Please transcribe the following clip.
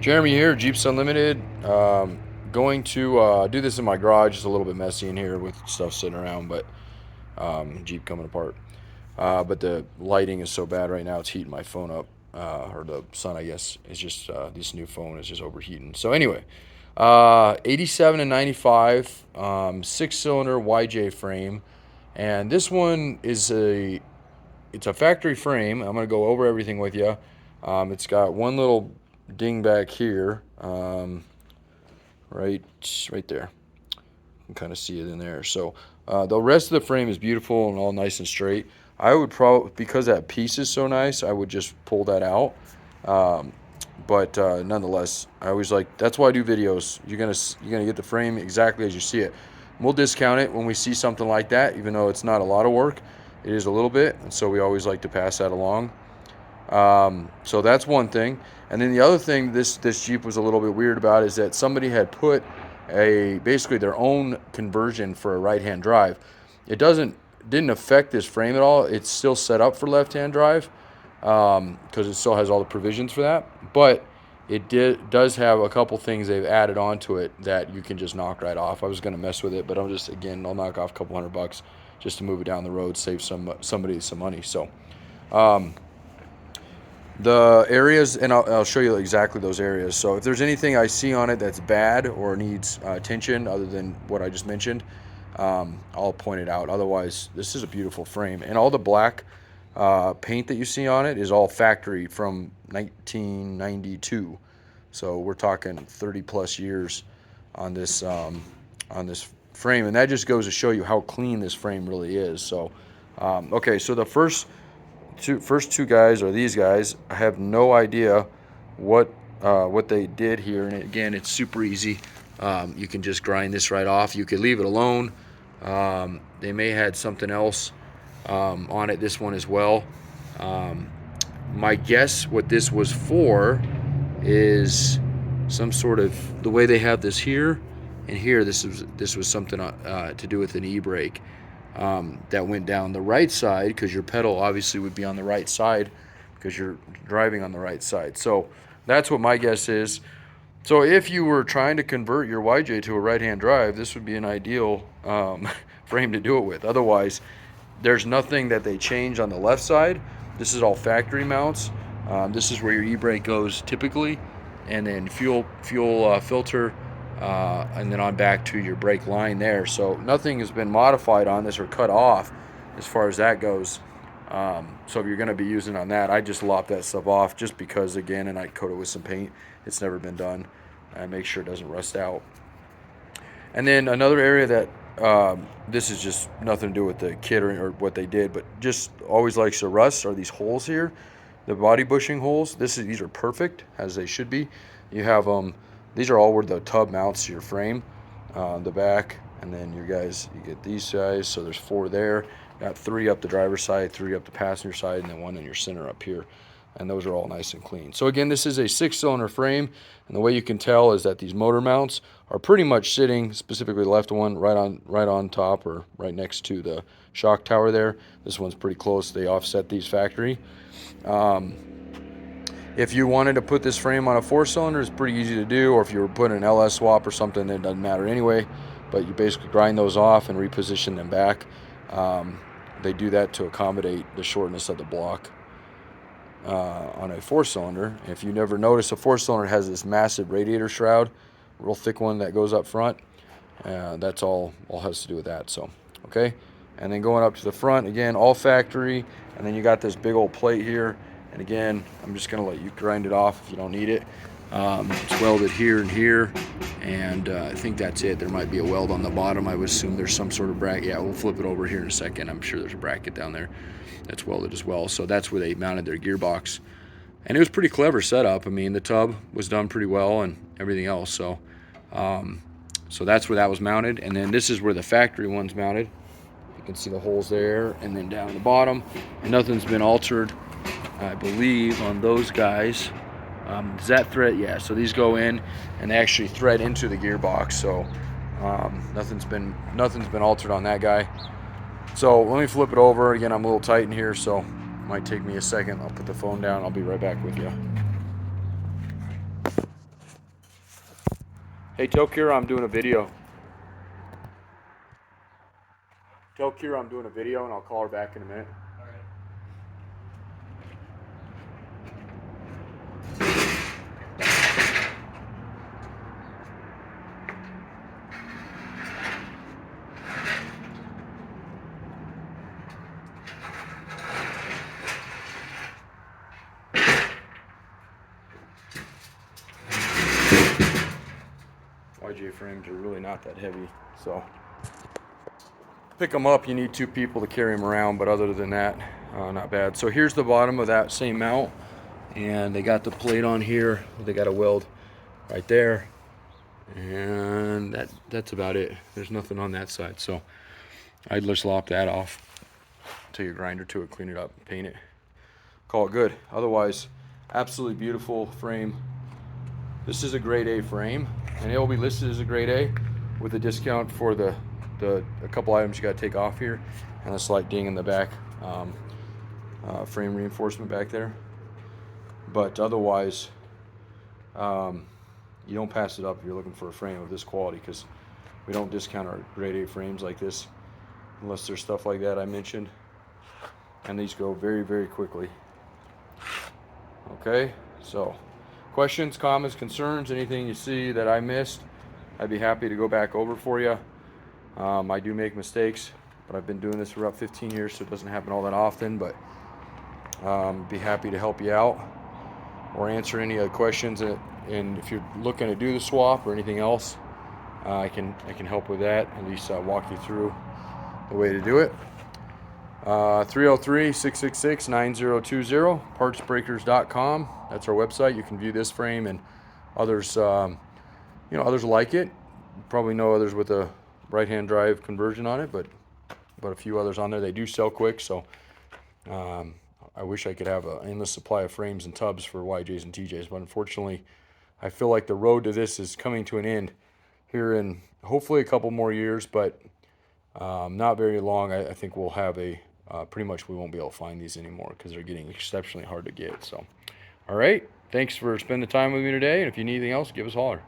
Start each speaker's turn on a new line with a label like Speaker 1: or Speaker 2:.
Speaker 1: Jeremy here, Jeeps Unlimited. Going to do this in my garage. It's a little bit messy in here with stuff sitting around, but Jeep coming apart. But the lighting is so bad right now, it's heating my phone up. Or the sun, I guess. It's just this new phone is just overheating. So anyway, 87 and 95, six-cylinder YJ frame, and this one is it's a factory frame. I'm gonna go over everything with you. It's got one little ding back here, right there. You can kind of see it in there. So the rest of the frame is beautiful and all nice and straight. I would probably, because that piece is so nice, I would just pull that out. But nonetheless, I always like, that's why I do videos. You're gonna get the frame exactly as you see it. We'll discount it when we see something like that, even though it's not a lot of work. It is a little bit, and so we always like to pass that along. So that's one thing. And then the other thing this Jeep was a little bit weird about is that somebody had put basically their own conversion for a right-hand drive. It didn't affect this frame at all. It's still set up for left-hand drive because it still has all the provisions for that. But it does have a couple things they've added onto it that you can just knock right off. I was going to mess with it, but I'll knock off a couple $100 just to move it down the road, save somebody some money. So the areas, and I'll show you exactly those areas. So if there's anything I see on it that's bad or needs attention other than what I just mentioned, I'll point it out. Otherwise, this is a beautiful frame. And all the black paint that you see on it is all factory from 1992. So we're talking 30 plus years on this frame. And that just goes to show you how clean this frame really is. So, okay, so the first two guys are these guys. I have no idea what they did here, and again, it's super easy. You can just grind this right off. You could leave it alone. They may had something else on it, this one as well. My guess what this was for is some sort of, the way they have this here and here, this was something to do with an e-brake. That went down the right side because your pedal obviously would be on the right side because you're driving on the right side. So that's what my guess is. So if you were trying to convert your YJ to a right-hand drive, this would be an ideal frame to do it with. Otherwise, there's nothing that they change on the left side. This is all factory mounts. This is where your e-brake goes typically, and then fuel filter, and then on back to your brake line there. So nothing has been modified on this or cut off as far as that goes. So if you're going to be using on that, I just lop that stuff off just because, again, and I coat it with some paint. It's never been done. I make sure it doesn't rust out. And then another area that this is just nothing to do with the kit or what they did, but just always likes to rust are these holes here, the body bushing holes. These are perfect as they should be. You have these are all where the tub mounts to your frame, the back, and then you get these guys. So there's 4 there. Got 3 up the driver's side, 3 up the passenger side, and then 1 in your center up here. And those are all nice and clean. So again, this is a 6-cylinder frame, and the way you can tell is that these motor mounts are pretty much sitting, specifically the left one, right on top or right next to the shock tower there. This one's pretty close. They offset these factory. If you wanted to put this frame on a 4-cylinder, it's pretty easy to do, or if you were putting an LS swap or something, it doesn't matter anyway, but you basically grind those off and reposition them back. They do that to accommodate the shortness of the block on a 4-cylinder. If you never notice, a 4-cylinder has this massive radiator shroud, real thick one that goes up front. That's all has to do with that. So, okay. And then going up to the front, again, all factory, and then you got this big old plate here. And again, I'm just going to let you grind it off if you don't need it. It's welded here and here, and I think that's it. There might be a weld on the bottom. I would assume there's some sort of bracket. Yeah, we'll flip it over here in a second. I'm sure there's a bracket down there that's welded as well. So that's where they mounted their gearbox. And it was pretty clever setup. I mean, the tub was done pretty well and everything else. So, so that's where that was mounted. And then this is where the factory one's mounted. You can see the holes there, and then down the bottom. And nothing's been altered, I believe, on those guys. Does that thread? Yeah, so these go in and they actually thread into the gearbox. So nothing's been altered on that guy. So let me flip it over. Again, I'm a little tight in here, so it might take me a second. I'll put the phone down. I'll be right back with you. Hey, tell Kira I'm doing a video. Tell Kira I'm doing a video, and I'll call her back in a minute.
Speaker 2: All right.
Speaker 1: YJ frames are really not that heavy, so pick them up. You need 2 people to carry them around, but other than that, not bad. So here's the bottom of that same mount, and they got the plate on here. They got a weld right there, and that's about it. There's nothing on that side, so I'd just lop that off, take a grinder to it, clean it up, paint it, call it good. Otherwise, absolutely beautiful frame. This is a grade A frame, and it will be listed as a grade A with a discount for a couple items you got to take off here, and a slight ding in the back, frame reinforcement back there. But otherwise, you don't pass it up if you're looking for a frame of this quality, because we don't discount our grade A frames like this unless there's stuff like that I mentioned, and these go very, very quickly. Okay, so questions, comments, concerns, anything you see that I missed, I'd be happy to go back over for you. I do make mistakes, but I've been doing this for about 15 years, so it doesn't happen all that often, but be happy to help you out or answer any other questions. And if you're looking to do the swap or anything else, I can help with that, at least walk you through the way to do it. 303-666-9020, partsbreakers.com. That's our website. You can view this frame and others, others like it. You probably know others with a right-hand drive conversion on it, but a few others on there. They do sell quick, so I wish I could have an endless supply of frames and tubs for YJs and TJs, but unfortunately, I feel like the road to this is coming to an end here in hopefully a couple more years, but not very long. I think we'll have pretty much we won't be able to find these anymore because they're getting exceptionally hard to get. So, all right, thanks for spending the time with me today, and if you need anything else, give us a holler.